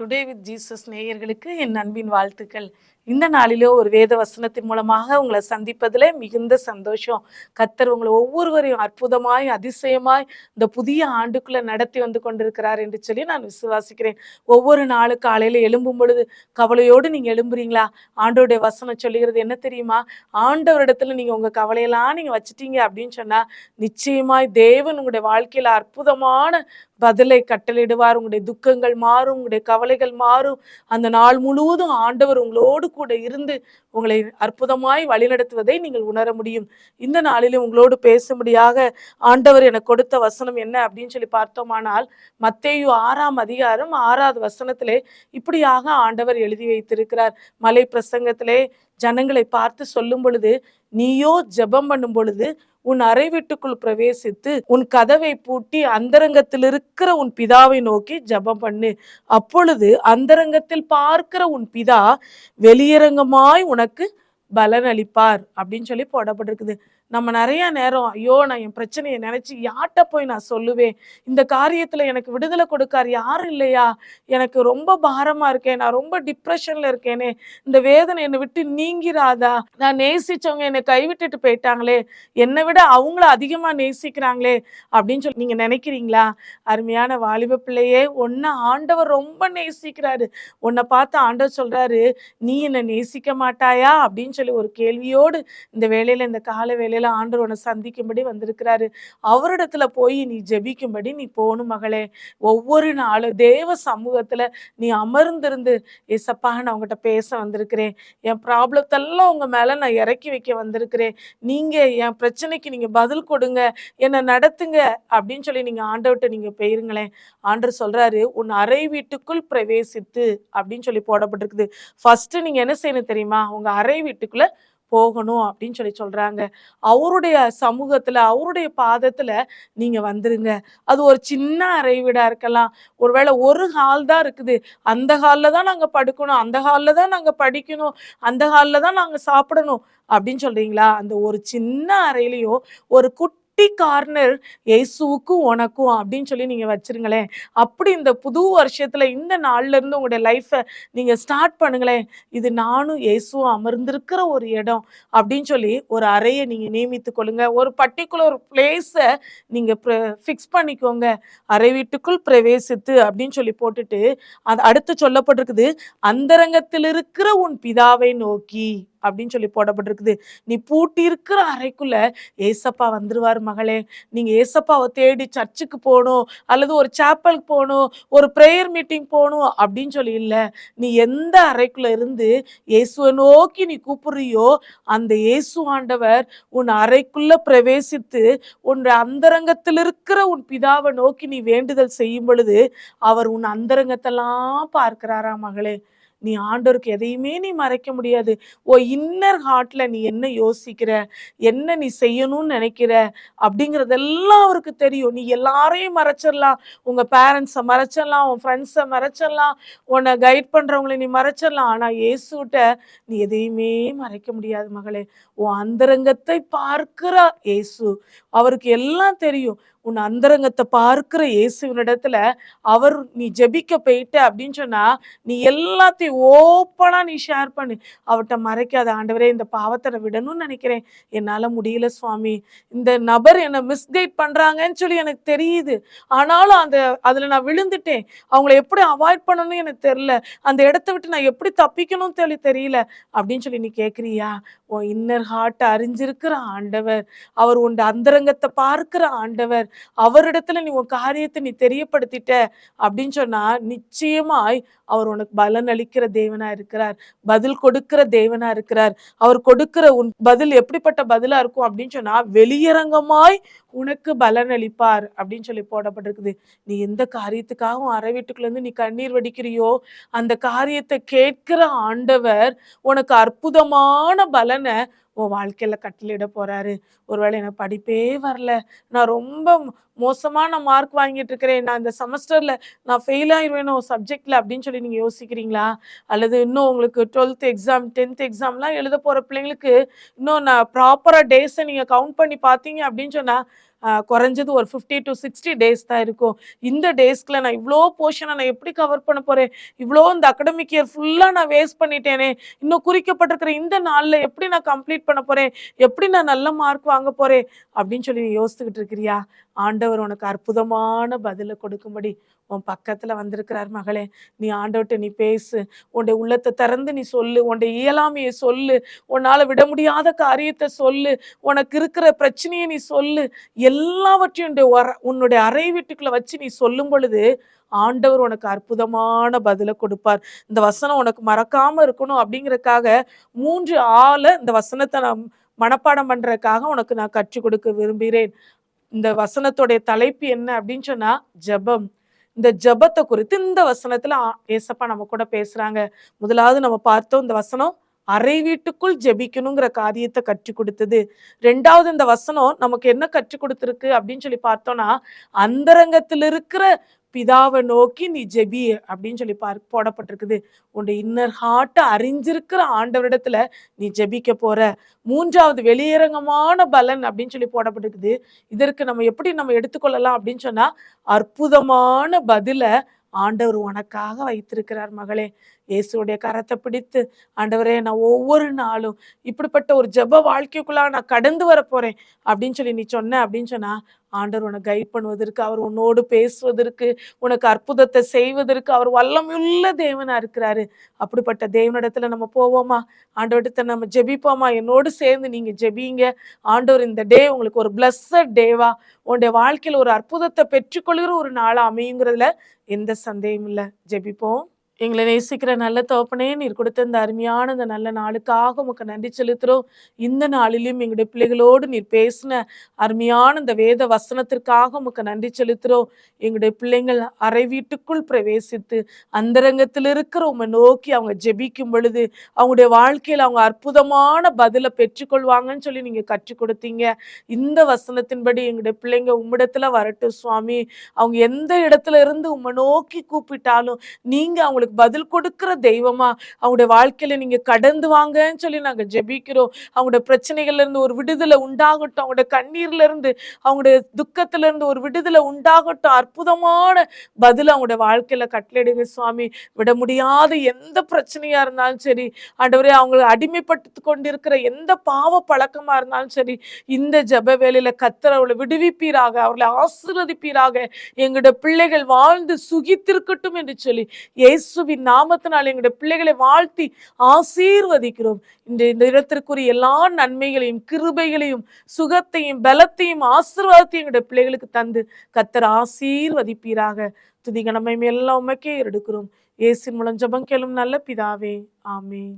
Today with Jesus நேயர்களுக்கு என் அன்பின் வாழ்த்துக்கள். இந்த நாளிலோ ஒரு வேத வசனத்தின் மூலமாக உங்களை சந்திப்பதில் மிகுந்த சந்தோஷம். கர்த்தர் உங்களை ஒவ்வொருவரையும் அற்புதமாய் அதிசயமாய் இந்த புதிய ஆண்டுக்குள்ள நடத்தி வந்து கொண்டிருக்கிறார் என்று சொல்லி நான் விசுவாசிக்கிறேன். ஒவ்வொரு நாளு காலையில எழும்பும் பொழுது கவலையோடு நீங்க எழும்புறீங்களா? ஆண்டோடைய வசனம் சொல்லுகிறது என்ன தெரியுமா? ஆண்டவரிடத்துல நீங்க உங்க கவலையெல்லாம் நீங்க வச்சுட்டீங்க அப்படின்னு சொன்னா நிச்சயமாய் தேவன் உங்களுடைய வாழ்க்கையில அற்புதமான பதிலை கட்டளையிடுவார். உங்களுடைய துக்கங்கள் மாறும், உங்களுடைய கவலைகள் மாறும். அந்த நாள் முழுவதும் ஆண்டவர் உங்களோடு கூட இருந்து உங்களை அற்புதமாய் வழிநடத்துவதை நீங்கள் உணர முடியும். இந்த நாளிலே உங்களோடு பேசும்படியாக ஆண்டவர் எனக்கு கொடுத்த வசனம் என்ன அப்படின்னு சொல்லி பார்த்தோமானால், மத்தேயு 6ஆம் அதிகாரம் 6வது வசனத்திலே இப்படியாக ஆண்டவர் எழுதி வைத்திருக்கிறார். மலை பிரசங்கத்திலே ஜனங்களை பார்த்து சொல்லும் பொழுது, நீயோ ஜெபம் பண்ணும் பொழுது உன் அறை வீட்டுக்குள் பிரவேசித்து உன் கதவை பூட்டி அந்தரங்கத்தில் இருக்கிற உன் பிதாவை நோக்கி ஜெபம் பண்ணு. அப்பொழுது அந்தரங்கத்தில் பார்க்கிற உன் பிதா வெளியரங்கமாய் உனக்கு பலன் அளிப்பார் அப்படின்னு சொல்லி போடப்பட்டிருக்குது. நம்ம நிறைய நேரம் ஐயோ நான் என் பிரச்சனையை நினைச்சு யார்கிட்ட போய் நான் சொல்லுவேன், இந்த காரியத்துல எனக்கு விடுதலை கொடுக்கார் யாரும் இல்லையா, எனக்கு ரொம்ப பாரமா இருக்கேன், நான் ரொம்ப டிப்ரெஷன்ல இருக்கேனே, இந்த வேதனை என்னை விட்டு நீங்கிறாதா, நான் நேசிச்சவங்க என்னை கைவிட்டுட்டு போயிட்டாங்களே, என்னை விட அவங்கள அதிகமா நேசிக்கிறாங்களே அப்படின்னு சொல்லி நீங்க நினைக்கிறீங்களா? அருமையான வாலிப பிள்ளையே, உன்னை ஆண்டவர் ரொம்ப நேசிக்கிறாரு. உன்னை பார்த்து ஆண்டவர் சொல்றாரு, நீ என்னை நேசிக்க மாட்டாயா அப்படின்னு சொல்லி ஒரு கேள்வியோடு இந்த வேளையில, இந்த கால வேளையில ஆண்டவர் உன்னை சந்திக்கும்படி வந்திருக்கிறாரு. அவரிடத்துல போய் நீ ஜெபிக்கும்படி நீ போகணும் மகளே. ஒவ்வொரு நாளும் தேவ சமூகத்துல நீ அமர்ந்திருந்து, ஏசப்பா நான் உங்ககிட்ட பேச வந்திருக்கிறேன், என் ப்ராப்ளத்தெல்லாம் உங்க மேல நான் இறக்கி வைக்க வந்திருக்கிறேன், நீங்க என் பிரச்சனைக்கு நீங்க பதில் கொடுங்க, என்னை நடத்துங்க அப்படின்னு சொல்லி நீங்க ஆண்டவர்கிட்ட நீங்க போயிருங்களேன். ஆண்டவர் சொல்றாரு, உன் அறை வீட்டுக்குள் பிரவேசித்து அப்படின்னு சொல்லி போடப்பட்டிருக்குது. ஃபர்ஸ்ட் நீங்க என்ன செய்யணும் தெரியுமா? உங்க அறை வீட்டுக்குள்ள போகணும் அப்படின்னு சொல்லி சொல்றாங்க. அவருடைய சமூகத்துல அவருடைய பாதத்துல நீங்க வந்துருங்க. அது ஒரு சின்ன அறை வீடா இருக்கலாம், ஒருவேளை ஒரு ஹால் தான் இருக்குது, அந்த ஹால்ல தான் நாங்க படுக்கணும், அந்த ஹால்ல தான் நாங்க படிக்கணும், அந்த ஹால்ல தான் நாங்க சாப்பிடணும் அப்படின்னு சொல்றீங்களா? அந்த ஒரு சின்ன அறையிலையும் ஒரு குட்டி கார்னர் இயேசுவுக்கும் உனக்கும் அப்படின்னு சொல்லி நீங்க வச்சிருங்களேன். அப்படி இந்த புது வருஷத்துல இந்த நாள்ல இருந்து உங்களுடைய லைஃபை நீங்க ஸ்டார்ட் பண்ணுங்களேன். இது நானும் இயேசுவும் அமர்ந்திருக்கிற ஒரு இடம் அப்படின்னு சொல்லி ஒரு அறையை நீங்க நியமித்து கொள்ளுங்க. ஒரு பர்டிகுலர் பிளேஸை நீங்க ஃபிக்ஸ் பண்ணிக்கோங்க. அறை வீட்டுக்குள் பிரவேசித்து அப்படின்னு சொல்லி போட்டுட்டு அது அடுத்து சொல்லப்பட்டிருக்குது, அந்தரங்கத்தில் இருக்கிற உன் பிதாவை நோக்கி அப்படின்னு சொல்லி போடப்பட்டிருக்குது. நீ பூட்டி இருக்கிற அறைக்குள்ள ஏசப்பா வந்துருவார் மகளே. நீங்க ஏசப்பாவை தேடி சர்ச்சுக்கு போகணும், அல்லது ஒரு சாப்பலுக்கு போகணும், ஒரு ப்ரேயர் மீட்டிங் போகணும் அப்படின்னு சொல்லி இல்லை. நீ எந்த அறைக்குள்ள இருந்து இயேசுவை நோக்கி நீ கூப்பிடுறியோ அந்த இயேசு ஆண்டவர் உன் அறைக்குள்ள பிரவேசித்து உன் அந்தரங்கத்தில் இருக்கிற உன் பிதாவை நோக்கி நீ வேண்டுதல் செய்யும் பொழுது அவர் உன் அந்தரங்கத்தெல்லாம் பார்க்கிறாரா மகளே. நீ ஆண்டவருக்கு எதையுமே நீ மறைக்க முடியாது. இன்னர் ஹார்ட்ல நீ என்ன யோசிக்கிற, என்ன நீ செய்யணும்னு நினைக்கிற அப்படிங்கிறதெல்லாம் அவருக்கு தெரியும். நீ எல்லாரையும் மறைச்சிடலாம், உங்க பேரண்ட்ஸை மறைச்சிடலாம், உன் ஃப்ரெண்ட்ஸை மறைச்சிடலாம், உன்னை கைட் பண்றவங்களை நீ மறைச்சிடலாம். ஆனா இயேசுகிட்ட நீ எதையுமே மறைக்க முடியாது மகளே. உன் அந்தரங்கத்தை பார்க்கிற இயேசு, அவருக்கு எல்லாம் தெரியும். உன் அந்தரங்கத்தை பார்க்கிற இயேசுவினிடத்துல அவர் நீ ஜெபிக்க போயிட்ட அப்படின்னு சொன்னா நீ எல்லாத்தையும் ஓப்பனா நீ ஷேர் பண்ணு. அவர்கிட்ட மறைக்காத, ஆண்டவரே இந்த பாவத்தை விடணும்னு நினைக்கிறேன், என்னால முடியல சுவாமி, இந்த நபர் என்னை மிஸ்கைட் பண்றாங்கன்னு சொல்லி எனக்கு தெரியுது, ஆனாலும் அதுல நான் விழுந்துட்டேன், அவங்கள எப்படி அவாய்ட் பண்ணணும்னு எனக்கு தெரியல, அந்த இடத்த விட்டு நான் எப்படி தப்பிக்கணும்னு சொல்லி தெரியல அப்படின்னு சொல்லி நீ கேட்குறியா? உன் இன்னர் ஹார்ட்டை அறிஞ்சிருக்கிற ஆண்டவர், அவர் உன் அந்தரங்கத்தை பார்க்கிற ஆண்டவர், அவரிடத்துல நீ உன் காரியத்தை நீ தெரியப்படுத்திட்ட அப்படின்னு சொன்னா நிச்சயமாய் அவர் உனக்கு பலன் அளிக்கிற தேவனா இருக்கிறார், பதில் கொடுக்கிற தேவனா இருக்கிறார். அவர் கொடுக்கிற உன் பதில் எப்படிப்பட்ட பதிலா இருக்கும் அப்படின்னு சொன்னா வெளியரங்கமாய் உனக்கு பலன் அளிப்பார் அப்படின்னு சொல்லி போடப்பட்டிருக்குது. நீ எந்த காரியத்துக்காகவும் அறை வீட்டுக்குள்ள இருந்து நீ கண்ணீர் வடிக்கிறியோ அந்த காரியத்தை கேட்கிற ஆண்டவர் உனக்கு அற்புதமான பலனை உன் வாழ்க்கையில கட்டளையிட போறாரு. ஒருவேளை எனக்கு படிப்பே வரல, நான் ரொம்ப மோசமான மார்க் வாங்கிட்டு இருக்கிறேன், நான் இந்த செமஸ்டர்ல நான் ஃபெயில் ஆயிடுவேனோ சப்ஜெக்ட்ல அப்படின்னு சொல்லி நீங்க யோசிக்கிறீங்களா? அல்லது இன்னும் உங்களுக்கு 12th எக்ஸாம் 10th எக்ஸாம்லாம் எழுத போற பிள்ளைங்களுக்கு இன்னும் நான் ப்ராப்பரா டேஸை நீங்க கவுண்ட் பண்ணி பார்த்தீங்க அப்படின்னு சொன்னா குறைஞ்சது ஒரு 50 to 60 days தான் இருக்கும். இந்த டேஸ்க்குள்ள நான் இவ்வளோ போர்ஷனை நான் எப்படி கவர் பண்ண போறேன்? இவ்வளோ இந்த அகடமிக் இயர் ஃபுல்லா நான் வேஸ்ட் பண்ணிட்டேனே, இன்னும் குறிக்கப்பட்டிருக்கிற இந்த நாள்ல எப்படி நான் கம்ப்ளீட் பண்ண போறேன்? எப்படி நான் நல்ல மார்க் வாங்க போறேன்? அப்படின்னு சொல்லி நீ யோசிச்சுக்கிட்டு இருக்கிறியா? ஆண்டவர் உனக்கு அற்புதமான பதிலை கொடுக்கும்படி உன் பக்கத்துல வந்திருக்கிறார் மகளே. நீ ஆண்டவர்கிட்ட நீ பேசு. உன்னுடைய உள்ளத்தை திறந்து நீ சொல்லு. உன்னுடைய இயலாமையை சொல்லு. உன்னால விட முடியாத காரியத்தை சொல்லு. உனக்கு இருக்கிற பிரச்சனையை நீ சொல்லு. எல்லாவற்றையும் உன்னுடைய அறை வீட்டுக்குள்ள வச்சு நீ சொல்லும் பொழுது ஆண்டவர் உனக்கு அற்புதமான பதிலை கொடுப்பார். இந்த வசனம் உனக்கு மறக்காம இருக்கணும் அப்படிங்கறதுக்காக 3 ஆள இந்த வசனத்தை நான் மனப்பாடம் பண்றதுக்காக உனக்கு நான் கற்றுக் கொடுக்க விரும்புகிறேன். இந்த வசனத்துடைய தலைப்பு என்ன அப்படின்னு சொன்னா ஜெபம். இந்த ஜெபத்தை குறித்து இந்த வசனத்துல ஏசப்பா நம்ம கூட பேசுறாங்க. முதலாவது நம்ம பார்த்தோம், இந்த வசனம் அறை வீட்டுக்குள் ஜெபிக்கணுங்கிற காரியத்தை கற்றுக் கொடுத்தது. 2வது இந்த வசனம் நமக்கு என்ன கற்றுக் கொடுத்திருக்கு அப்படின்னு சொல்லி பார்த்தோம்னா, அந்தரங்கத்தில் இருக்கிற பிதாவை நோக்கி நீ ஜெபி அப்படின்னு சொல்லி போடப்பட்டிருக்குது. உன்னுடைய இன்னர் ஹார்ட்டை அறிஞ்சிருக்கிற ஆண்டவரிடத்துல நீ ஜெபிக்க போற. 3வது வெளியரங்கமான பலன் அப்படின்னு சொல்லி போடப்பட்டிருக்குது. இதற்கு நம்ம எப்படி நம்ம எடுத்துக்கொள்ளலாம் அப்படின்னு சொன்னா, அற்புதமான பதில ஆண்டவர் உனக்காக வைத்திருக்கிறார் மகளே. இயேசுடைய கரத்தை பிடித்து, ஆண்டவரே நான் ஒவ்வொரு நாளும் இப்படிப்பட்ட ஒரு ஜெப வாழ்க்கைக்குள்ள நான் கடந்து வர போறேன் அப்படின்னு சொல்லி நீ சொன்ன அப்படின்னு சொன்னா, ஆண்டவர் உனக்கு கைட் பண்ணுவதற்கு, அவர் உன்னோடு பேசுவதற்கு, உனக்கு அற்புதத்தை செய்வதற்கு அவர் வல்லமையுள்ள தேவனா இருக்கிறாரு. அப்படிப்பட்ட தேவனிடத்துல நம்ம போவோமா? ஆண்டவர்கிட்ட நம்ம ஜெபிப்போமா? என்னோடு சேர்ந்து நீங்க ஜெபிங்க. ஆண்டவர் இந்த டே உங்களுக்கு ஒரு பிளஸ்ஸட் டேவா, உன்னுடைய வாழ்க்கையில ஒரு அற்புதத்தை பெற்றுக்கொள்கிற ஒரு நாளா அமையுங்கிறதுல எந்த சந்தேகமும் இல்லை. ஜெபிப்போம். எங்களை நேசிக்கிற நல்ல தகப்பனே, நீர் கொடுத்த இந்த அருமையான இந்த நல்ல நாளுக்காக உமக்கு நன்றி செலுத்துறோம். இந்த நாளிலும் எங்களுடைய பிள்ளைகளோடு நீர் பேசின அருமையான இந்த வேத வசனத்திற்காக உமக்கு நன்றி செலுத்துறோம். எங்களுடைய பிள்ளைங்கள் அறை வீட்டுக்குள் பிரவேசித்து அந்தரங்கத்தில் இருக்கிற உம்மை நோக்கி அவங்க ஜெபிக்கும் பொழுது அவங்களுடைய வாழ்க்கையில் அவங்க அற்புதமான பதிலை பெற்றுக்கொள்வாங்கன்னு சொல்லி நீங்க கற்றுக் கொடுத்தீங்க. இந்த வசனத்தின்படி எங்களுடைய பிள்ளைங்க உம்மிடத்துல வரட்டும் சுவாமி. அவங்க எந்த இடத்துல இருந்து உம்மை நோக்கி கூப்பிட்டாலும் நீங்க அவங்களுக்கு பதில் கொடுக்கிற தெய்வமா அவங்களுடைய வாழ்க்கையில நீங்க கடந்து வாங்கன்னு சொல்லி நாங்க ஜெபிக்கிறோம். அவங்களுடைய பிரச்சனைகள்ல இருந்து ஒரு விடுதலை உண்டாகட்டும். அவங்களுடைய கண்ணீர்ல இருந்து, அவங்களுடைய துக்கத்துல இருந்து ஒரு விடுதலை உண்டாகட்டும். அற்புதமான பதில் அவங்களுடைய வாழ்க்கையில கட்டளையிடுங்க சுவாமி. விட முடியாத எந்த பிரச்சனையா இருந்தாலும் சரி, ஆண்டவரே அவங்களை அடிமைப்பட்டு கொண்டிருக்கிற எந்த பாவ பழக்கமா இருந்தாலும் சரி, இந்த ஜெப வேளையில கர்த்தர் அவளை விடுவிப்பீராக, அவர்களை ஆசீர்வதிப்பீராக. எங்களுடைய பிள்ளைகள் வாழ்ந்து சுகித்திருக்கட்டும் என்று சொல்லி இயேசுவின் நாமத்தினால் எங்களுடைய பிள்ளைகளை வாழ்த்தி ஆசீர்வதிக்கிறோம். இந்த இடத்திற்குரிய எல்லா நன்மைகளையும், கிருபைகளையும், சுகத்தையும், பலத்தையும், ஆசீர்வாதத்தையும் எங்களுடைய பிள்ளைகளுக்கு தந்து கர்த்தர் ஆசீர்வதிப்பீராக. துதி கனமை எல்லாம் உமக்கே எடுக்கிறோம். இயேசுவின் மூலம் ஜெபம் கேளும் நல்ல பிதாவே, ஆமென்.